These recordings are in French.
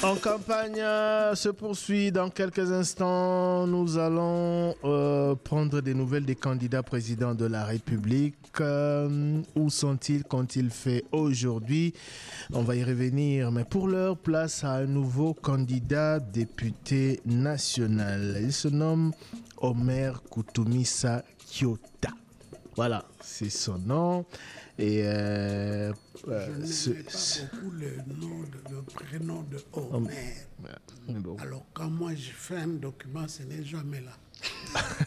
En campagne se poursuit. Dans quelques instants, nous allons prendre des nouvelles des candidats présidents de la République. Où sont-ils? Qu'ont-ils fait aujourd'hui? On va y revenir. Mais pour l'heure, place à un nouveau candidat député national. Il se nomme Omer Koutoumissa Kyota. Voilà, c'est son nom. Et je n'aimais pas beaucoup le prénom de Omer. Bon. Alors quand moi je fais un document, ce n'est jamais là. Si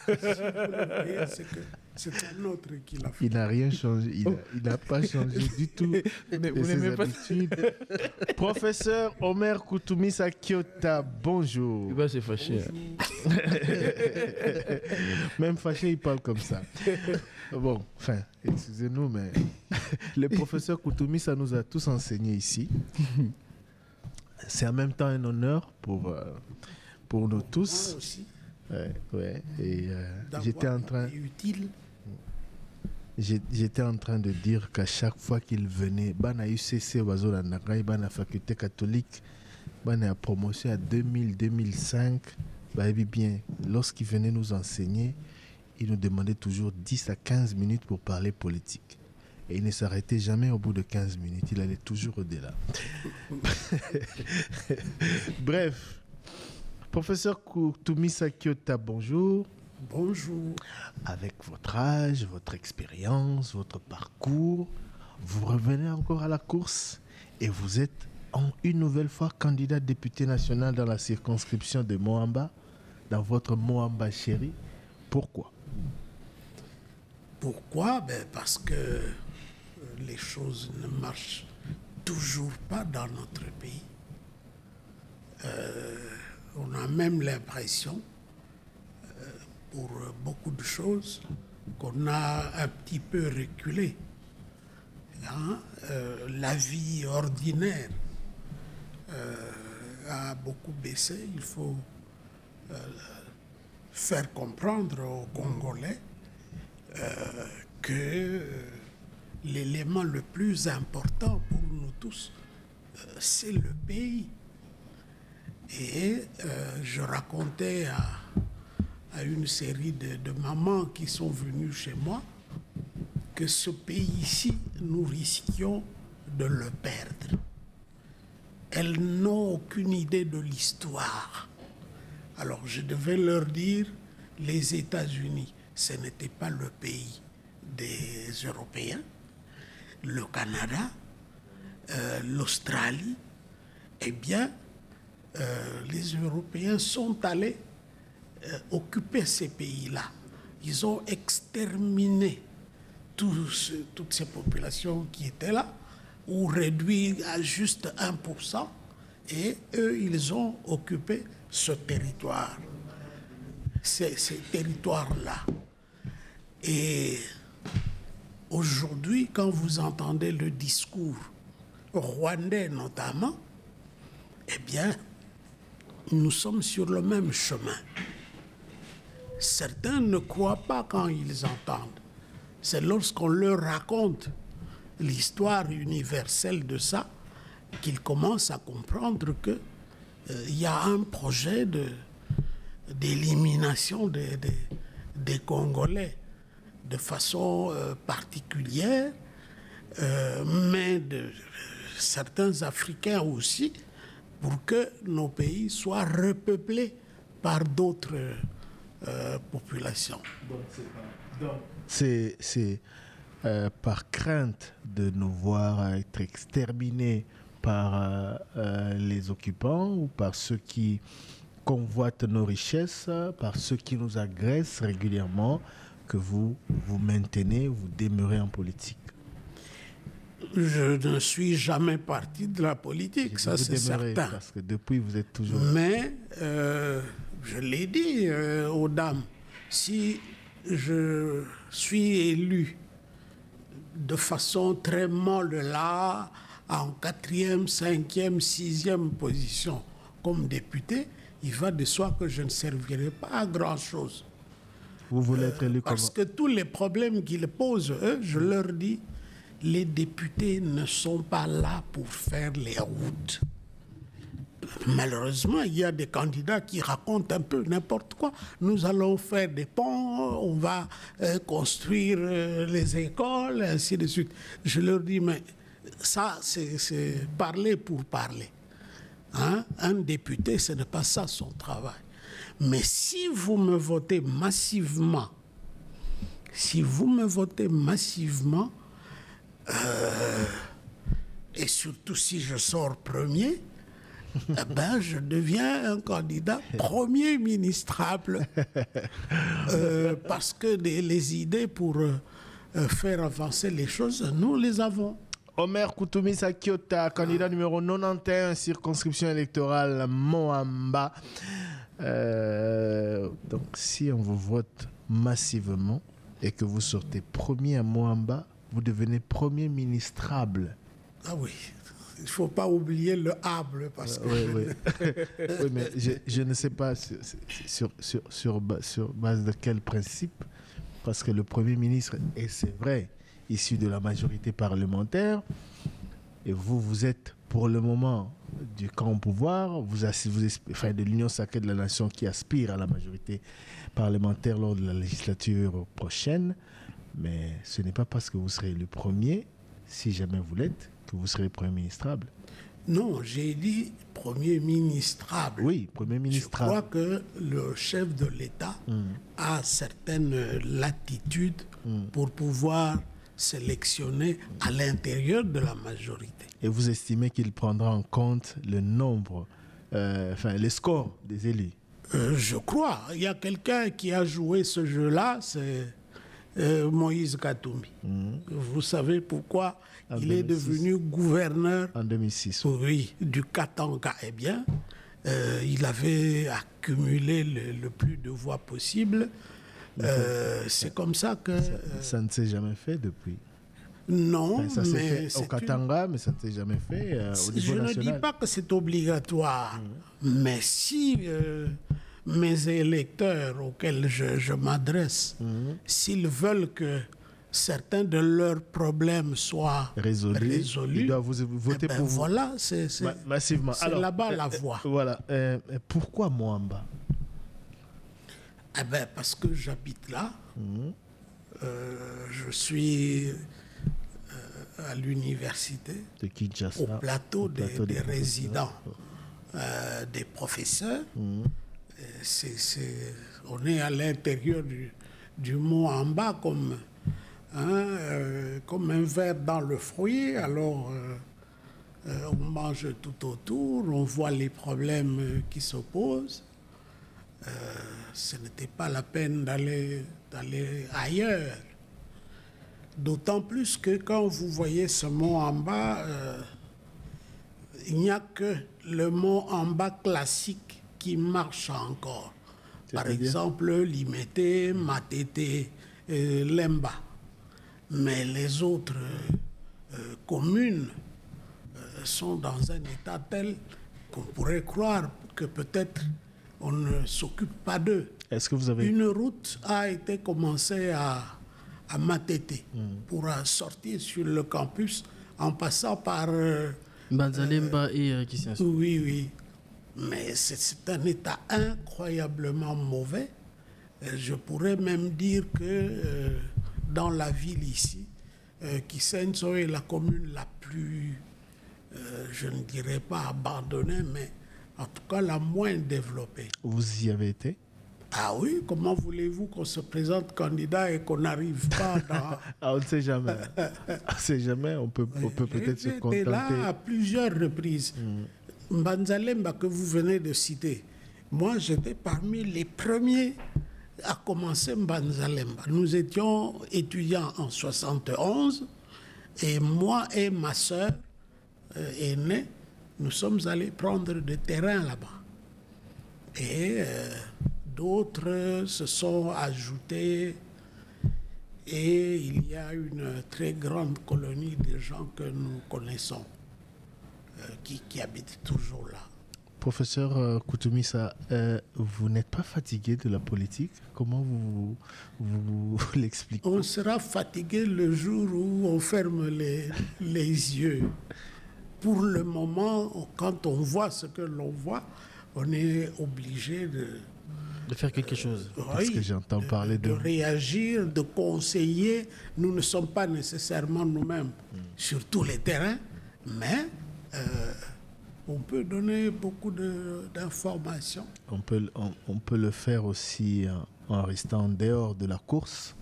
vous le voyez, c'est que c'est un autre qui l'a fait. Il n'a rien changé, il n'a pas changé du tout de ses habitudes. Professeur Omer Koutoumissa Kyota, bonjour. Il va se fâcher. Même fâché, il parle comme ça. Bon, enfin, excusez-nous, mais le professeur Koutoumissa nous a tous enseigné ici. C'est en même temps un honneur pour nous tous. Moi aussi. Ouais. Et j'étais en train de dire qu'à chaque fois qu'il venait, bana UCC Wazola Nagai, bana faculté catholique, bana promotion à 2000-2005, bah bien, lorsqu'il venait nous enseigner, il nous demandait toujours 10 à 15 minutes pour parler politique. Et il ne s'arrêtait jamais au bout de 15 minutes, il allait toujours au-delà. Bref. Professeur Koutoumissa Kyota, bonjour. Bonjour. Avec votre âge, votre expérience, votre parcours, vous revenez encore à la course et vous êtes une nouvelle fois candidat député national dans la circonscription de Moamba, dans votre Moamba chéri. Pourquoi? Pourquoi? Parce que les choses ne marchent toujours pas dans notre pays. On a même l'impression, pour beaucoup de choses, qu'on a un petit peu reculé. La vie ordinaire a beaucoup baissé. Il faut faire comprendre aux Congolais que l'élément le plus important pour nous tous, c'est le pays. Et je racontais à une série de mamans qui sont venues chez moi que ce pays-ci, nous risquions de le perdre. Elles n'ont aucune idée de l'histoire. Alors je devais leur dire, les États-Unis, ce n'était pas le pays des Européens, le Canada, l'Australie, eh bien, les Européens sont allés occuper ces pays-là. Ils ont exterminé toutes ces populations qui étaient là, ou réduit à juste 1%, et eux, ils ont occupé ce territoire, ces territoires-là. Et aujourd'hui, quand vous entendez le discours rwandais notamment, eh bien, nous sommes sur le même chemin. Certains ne croient pas quand ils entendent. C'est lorsqu'on leur raconte l'histoire universelle de ça qu'ils commencent à comprendre qu'il y a un projet d'élimination des Congolais de façon particulière, mais de certains Africains aussi, pour que nos pays soient repeuplés par d'autres populations. C'est par crainte de nous voir être exterminés par les occupants ou par ceux qui convoitent nos richesses, par ceux qui nous agressent régulièrement, que vous vous maintenez, vous demeurez en politique. Je ne suis jamais parti de la politique, ça c'est certain. Parce que depuis, vous êtes toujours... Mais, je l'ai dit aux dames, si je suis élu de façon très molle là, en 4e, 5e, 6e position comme député, il va de soi que je ne servirai pas à grand-chose. Vous voulez être élu comment? Parce que tous les problèmes qu'ils posent, eux, je leur dis, les députés ne sont pas là pour faire les routes. Malheureusement, il y a des candidats qui racontent un peu n'importe quoi. Nous allons faire des ponts, on va construire les écoles, ainsi de suite. Je leur dis, mais ça, c'est parler pour parler. Hein? Un député, ce n'est pas ça son travail. Mais si vous me votez massivement, et surtout si je sors premier, ben, je deviens un candidat premier ministrable. Parce que les idées pour faire avancer les choses, nous les avons. Omer Koutoumi Sakiota, candidat numéro 91, circonscription électorale Moamba. Donc, si on vous vote massivement et que vous sortez premier à Moamba, vous devenez premier ministrable. Ah oui, il ne faut pas oublier le hable. Parce que oui. Oui, mais je ne sais pas sur base de quel principe, parce que le premier ministre, et c'est vrai, issu de la majorité parlementaire, et vous êtes pour le moment du camp au pouvoir, enfin, de l'Union sacrée de la nation qui aspire à la majorité parlementaire lors de la législature prochaine, mais ce n'est pas parce que vous serez le premier, si jamais vous l'êtes, que vous serez premier ministrable. Non, j'ai dit premier ministrable. Oui, premier ministrable. Je crois que le chef de l'État a certaines latitudes pour pouvoir sélectionner à l'intérieur de la majorité. Et vous estimez qu'il prendra en compte le nombre, les scores des élus? Je crois. Il y a quelqu'un qui a joué ce jeu-là, c'est Moïse Katumbi. Vous savez pourquoi il est devenu gouverneur en 2006. Oui, du Katanga. Eh bien, il avait accumulé le plus de voix possible. C'est comme ça que... Ça ne s'est jamais fait depuis. Non, ça s'est fait au Katanga, mais ça ne s'est jamais fait au niveau national. Je ne dis pas que c'est obligatoire, mais si mes électeurs auxquels je m'adresse, s'ils veulent que certains de leurs problèmes soient résolus, ils doivent vous voter pour vous. Voilà, c'est massivement. C'est là-bas la voie. Voilà. Pourquoi Moamba? Parce que j'habite là. Je suis à l'université, de Kinshasa, au plateau des résidents, des professeurs. On est à l'intérieur du Moamba comme un ver dans le fruit. Alors, on mange tout autour, on voit les problèmes qui s'opposent. Ce n'était pas la peine d'aller ailleurs. D'autant plus que quand vous voyez ce mont en bas, il n'y a que le mont en bas classique qui marche encore. Par exemple, Limete, Matete, Lemba. Mais les autres communes sont dans un état tel qu'on pourrait croire que peut-être on ne s'occupe pas d'eux. Est-ce que vous avez... Une route a été commencée à Matete pour sortir sur le campus en passant par... Banzalemba et Kissinso. Oui. Mais c'est un état incroyablement mauvais. Je pourrais même dire que dans la ville ici, Kissinso est la commune la plus, je ne dirais pas abandonnée, mais en tout cas la moins développée. Vous y avez été? Ah oui, comment voulez-vous qu'on se présente candidat et qu'on n'arrive pas dans... On ne sait jamais. On ne sait jamais, on peut peut-être se contenter. J'étais là à plusieurs reprises. Mbanzalemba que vous venez de citer, moi j'étais parmi les premiers à commencer Mbanzalemba. Nous étions étudiants en 71 et moi et ma sœur aînée, nous sommes allés prendre des terrains là-bas. Et d'autres se sont ajoutés et il y a une très grande colonie de gens que nous connaissons qui habitent toujours là. Professeur Koutoumissa, vous n'êtes pas fatigué de la politique? Comment vous l'expliquez? On sera fatigué le jour où on ferme les yeux. Pour le moment, quand on voit ce que l'on voit, on est obligé de faire quelque chose. Parce que j'entends parler de réagir, de conseiller. Nous ne sommes pas nécessairement nous-mêmes sur tous les terrains, mais on peut donner beaucoup d'informations. On peut le faire aussi en restant en dehors de la course.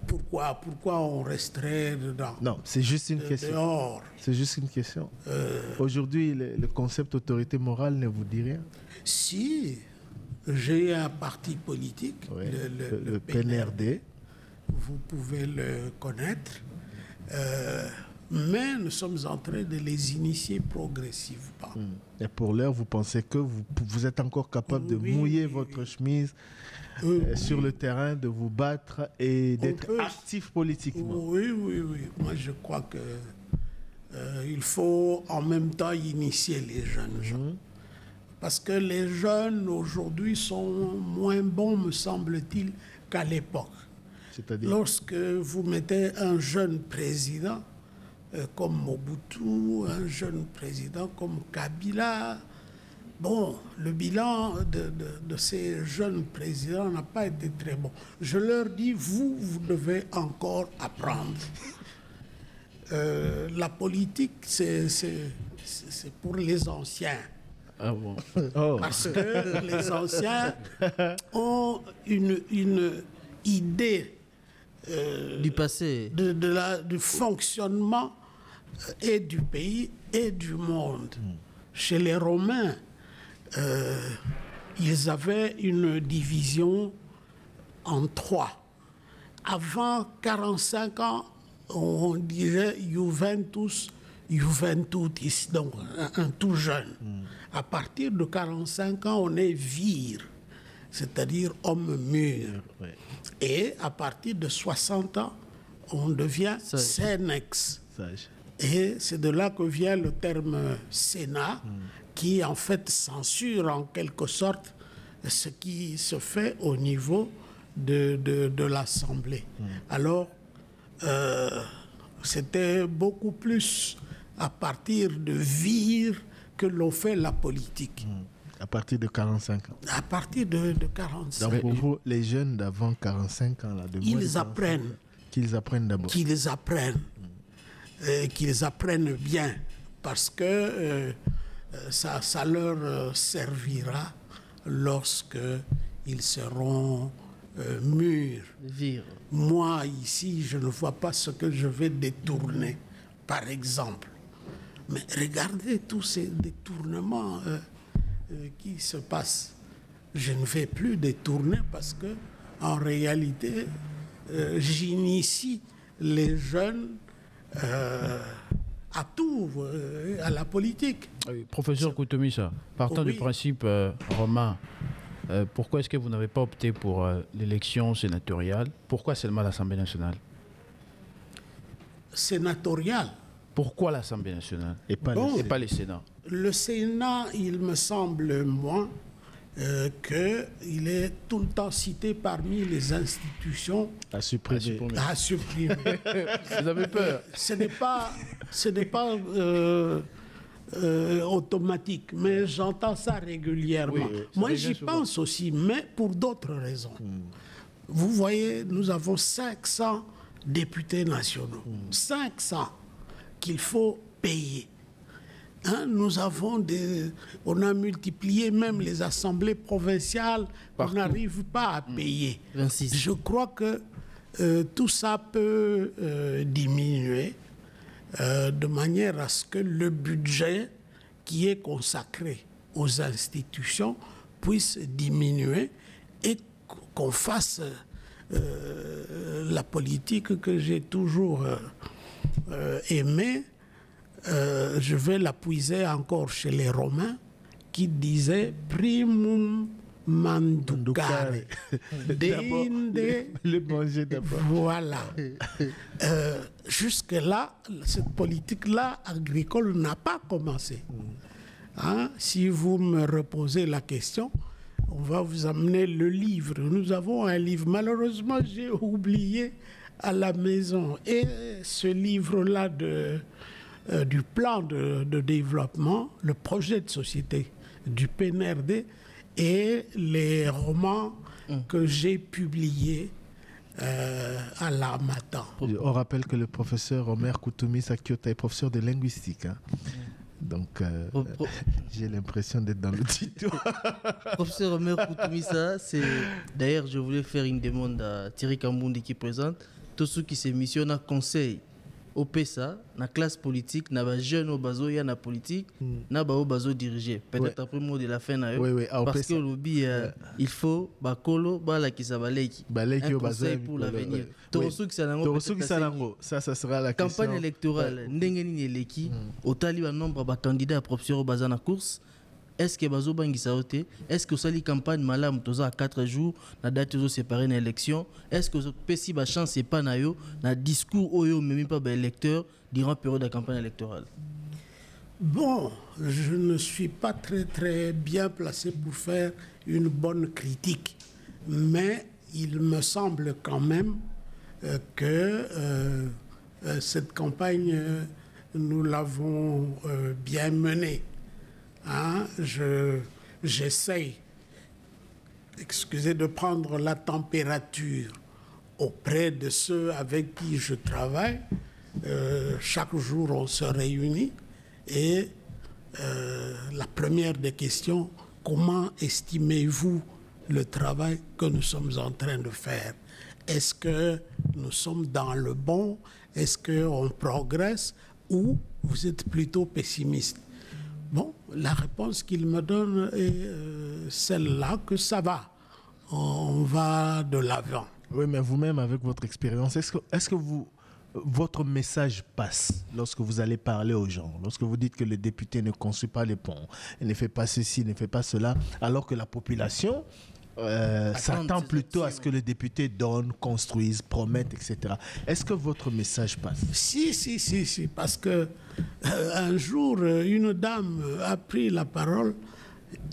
Pourquoi on resterait dedans? Non, c'est juste une question. Dehors. C'est juste une question. Aujourd'hui, le concept autorité morale ne vous dit rien? Si, j'ai un parti politique, Oui, le PNRD. Vous pouvez le connaître. Mais nous sommes en train de les initier progressivement. Et pour l'heure, vous pensez que vous êtes encore capable de mouiller votre chemise sur le terrain, de vous battre et d'être actif politiquement? Oui. Moi, je crois que il faut en même temps initier les jeunes gens. Parce que les jeunes aujourd'hui sont moins bons, me semble-t-il, qu'à l'époque. C'est-à-dire? Lorsque vous mettez un jeune président comme Mobutu, un jeune président comme Kabila, bon, le bilan de ces jeunes présidents n'a pas été très bon. Je leur dis, vous devez encore apprendre. La politique, c'est pour les anciens. Ah bon? Parce que les anciens ont une idée du passé, du fonctionnement et du pays et du monde. Chez les Romains, ils avaient une division en trois. Avant 45 ans, on dirait Juventus, Juventutis, donc un tout jeune. À partir de 45 ans, on est vir, c'est-à-dire homme mûr. Et à partir de 60 ans, on devient Senex. Et c'est de là que vient le terme Sénat, qui en fait censure en quelque sorte ce qui se fait au niveau de l'Assemblée. Alors, c'était beaucoup plus à partir de vire que l'on fait la politique. À partir de 45 ans. À partir de 45 ans. Donc pour vous, les jeunes d'avant 45 ans, là, ils apprennent. Qu'ils apprennent d'abord. Qu'ils apprennent. Qu'ils apprennent bien. Parce que ça leur servira lorsque ils seront mûrs. Moi, ici, je ne vois pas ce que je vais détourner, par exemple. Mais regardez tous ces détournements qui se passent. Je ne vais plus détourner parce que, en réalité, j'initie les jeunes à tout, à la politique. Professeur Koutoumissa, partant du principe romain, pourquoi est-ce que vous n'avez pas opté pour l'élection sénatoriale? Pourquoi seulement l'Assemblée nationale? Sénatoriale. Pourquoi l'Assemblée nationale et pas les Sénats? Le Sénat, il me semble, moi, qu'il est tout le temps cité parmi les institutions à supprimer. Vous avez peur? Ce n'est pas automatique, mais j'entends ça régulièrement. Oui, moi, j'y pense aussi, mais pour d'autres raisons. Vous voyez, nous avons 500 députés nationaux. 500 qu'il faut payer. Nous avons on a multiplié même les assemblées provinciales, on n'arrive pas à payer. 26. Je crois que tout ça peut diminuer de manière à ce que le budget qui est consacré aux institutions puisse diminuer et qu'on fasse la politique que j'ai toujours aimée. Je vais la puiser encore chez les Romains qui disaient primum Mandoukare. D'abord, Dinde. le manger d'abord. Voilà. Jusque-là, cette politique-là agricole n'a pas commencé. Hein? Si vous me reposez la question, on va vous amener le livre. Nous avons un livre. Malheureusement, j'ai oublié à la maison. Et ce livre-là du plan de développement, le projet de société du PNRD et les romans que j'ai publiés à l'Harmattan. On rappelle que le professeur Omer Koutoumi Sakiota est professeur de linguistique. Hein. Donc, j'ai l'impression d'être dans l'auditoire. Professeur Omer Koutoumissa, c'est... D'ailleurs, je voulais faire une demande à Thierry Kambundi qui présente. Tous ceux qui se missionnent à conseil au PESA, dans la classe politique, dans les jeunes au bazo, il y a la politique, dans le bazo dirigé. Peut-être après le mot de la fin, parce que lobby, il faut bakolo, bala qui s'abaleki. Un conseil pour l'avenir. Ça sera la question. Campagne électorale, ndengeni eleki, au taliban nombre de candidats à professeur au bazar na course. Est-ce que bazo bangi saoté? Est-ce que ça li campagne malam toza à 4 jours, na date tozo séparé na élection? Est-ce que pesi ba chance c'est pas na yo, na discours oyo même pas ba électeur durant période de campagne électorale? Bon, je ne suis pas très bien placé pour faire une bonne critique, mais il me semble quand même que cette campagne, nous l'avons bien menée. Hein, j'essaye, excusez, de prendre la température auprès de ceux avec qui je travaille. Chaque jour, on se réunit et la première des questions, comment estimez-vous le travail que nous sommes en train de faire? Est-ce que nous sommes dans le bon? Est-ce qu'on progresse? Ou vous êtes plutôt pessimiste? Bon, la réponse qu'il me donne est celle-là, que ça va. On va de l'avant. Oui, mais vous-même, avec votre expérience, est-ce que votre message passe lorsque vous allez parler aux gens, lorsque vous dites que le député ne construit pas les ponts, ne fait pas ceci, ne fait pas cela, alors que la population s'attend plutôt à ce que le député donne, construise, promette, etc. Est-ce que votre message passe? Si, parce que un jour, une dame a pris la parole,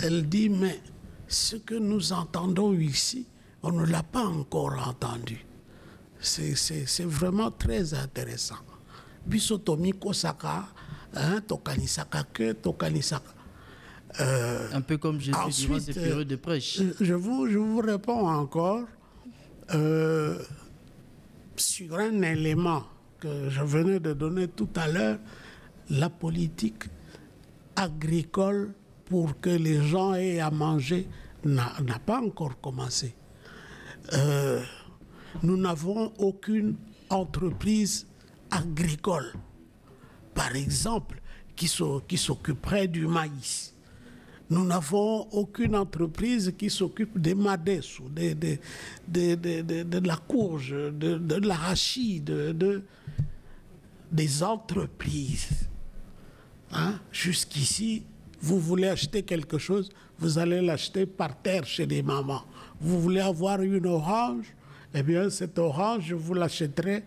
elle dit, mais ce que nous entendons ici, on ne l'a pas encore entendu. C'est vraiment très intéressant. Bisotomi Kosaka, Tokanisaka que Tokanisaka. Un peu comme Jésus durant ces périodes de prêche. Je vous réponds encore sur un élément que je venais de donner tout à l'heure, la politique agricole pour que les gens aient à manger n'a pas encore commencé. Nous n'avons aucune entreprise agricole, par exemple, qui s'occuperait du maïs. Nous n'avons aucune entreprise qui s'occupe des madès, de la courge, de l'arachide, des entreprises. Hein? Jusqu'ici, vous voulez acheter quelque chose, vous allez l'acheter par terre chez des mamans. Vous voulez avoir une orange, eh bien, cette orange, vous l'achèterez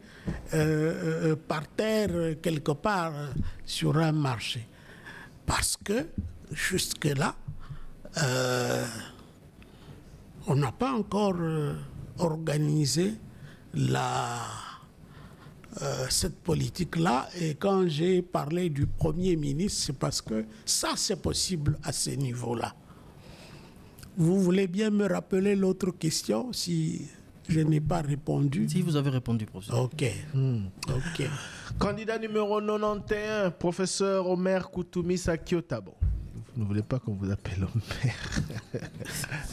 par terre, quelque part, sur un marché. Parce que, jusque-là, on n'a pas encore organisé cette politique-là. Et quand j'ai parlé du Premier ministre, c'est parce que ça, c'est possible à ce niveau-là. Vous voulez bien me rappeler l'autre question, si je n'ai pas répondu? Si vous avez répondu, professeur. OK. Candidat numéro 91, professeur Omer Koutoumi Sakiota. Bon, vous ne voulez pas qu'on vous appelle Omer.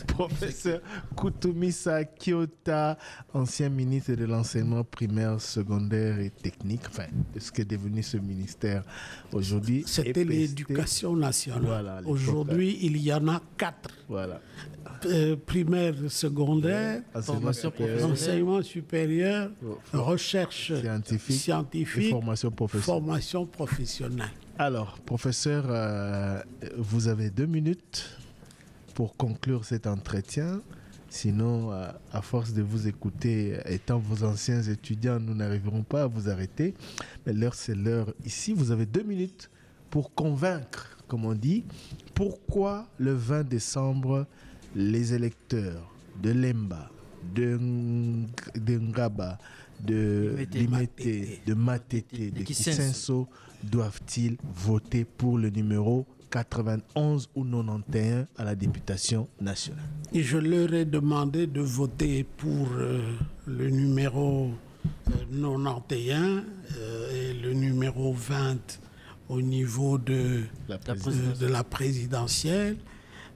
Professeur Koutoumi Sakiota, ancien ministre de l'enseignement primaire, secondaire et technique, enfin, de ce qui est devenu ce ministère aujourd'hui. C'était l'éducation nationale. Voilà, aujourd'hui, il y en a 4. Voilà. Primaire, secondaire, enseignement supérieur, recherche scientifique, et formation professionnelle. Alors, professeur, vous avez 2 minutes pour conclure cet entretien. Sinon, à force de vous écouter, étant vos anciens étudiants, nous n'arriverons pas à vous arrêter. Mais l'heure, c'est l'heure. Ici, vous avez 2 minutes pour convaincre, comme on dit, pourquoi le 20 décembre, les électeurs de Lemba, de Ngaba, de Limete, de Matete, de Kisenso doivent-ils voter pour le numéro 91 ou 91 à la députation nationale? Et je leur ai demandé de voter pour le numéro 91 et le numéro 20 au niveau de la présidentielle,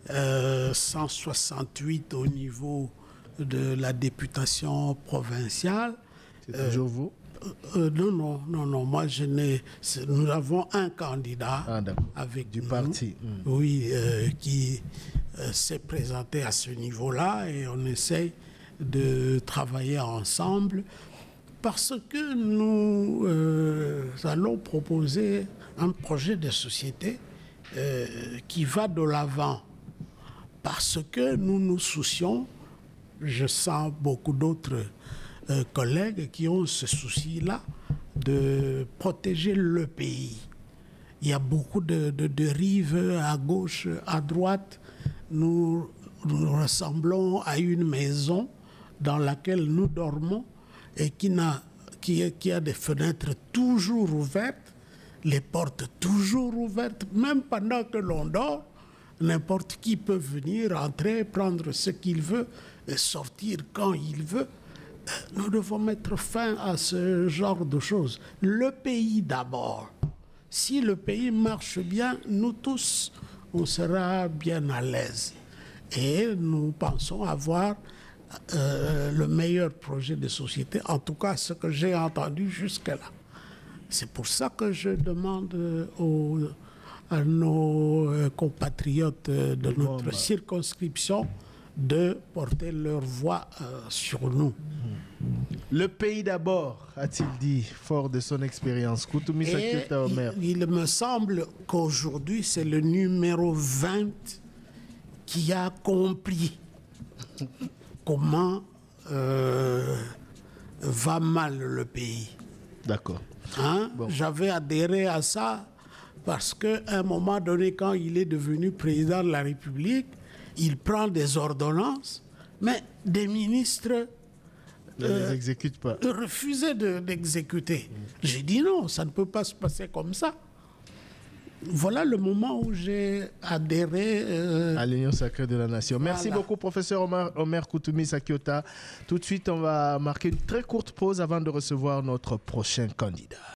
168 au niveau de la députation provinciale. C'est toujours vous? Non, moi je n'ai... Nous avons un candidat avec du nous, parti. Oui, qui s'est présenté à ce niveau-là et on essaye de travailler ensemble parce que nous allons proposer un projet de société qui va de l'avant parce que nous nous soucions, je sens beaucoup d'autres collègues qui ont ce souci-là de protéger le pays. Il y a beaucoup de dérives à gauche, à droite. Nous ressemblons à une maison dans laquelle nous dormons et qui a des fenêtres toujours ouvertes, les portes toujours ouvertes, même pendant que l'on dort. N'importe qui peut venir, entrer, prendre ce qu'il veut et sortir quand il veut. Nous devons mettre fin à ce genre de choses. Le pays d'abord. Si le pays marche bien, nous tous, on sera bien à l'aise. Et nous pensons avoir le meilleur projet de société, en tout cas ce que j'ai entendu jusque-là. C'est pour ça que je demande à nos compatriotes de notre circonscription de porter leur voix sur nous. Le pays d'abord, a-t-il dit, fort de son expérience. Il me semble qu'aujourd'hui, c'est le numéro 20 qui a compris comment va mal le pays. D'accord. Bon. J'avais adhéré à ça parce qu'à un moment donné, quand il est devenu président de la République, il prend des ordonnances, mais des ministres ne les exécutent pas. Refusaient d'exécuter. J'ai dit non, ça ne peut pas se passer comme ça. Voilà le moment où j'ai adhéré à l'Union sacrée de la nation. Voilà. Merci beaucoup, professeur Omer Koutoumi Sakiota. Tout de suite, on va marquer une très courte pause avant de recevoir notre prochain candidat.